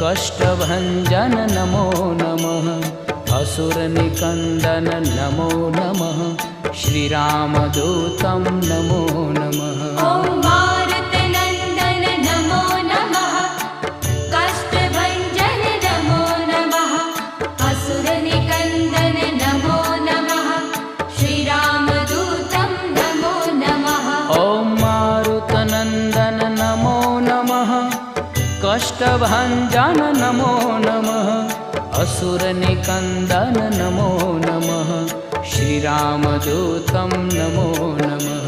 कष्टभञ्जन नमो नमः। असुरनिकन्दन नमो नमः। श्रीरामदूतं नमो नमः। ॐ मारुतनन्दन नमो नमः। कष्टभञ्जन नमो नमः। असुरनिकन्दन नमो नमः। श्रीरामदूतं नमो नमः। ॐ मारुतनन्दन नमो नमः। कष्टभञ्जन नमो नमः। असुरनिकन्दन नमो नमः। श्रीरामदूतं नमो नमः।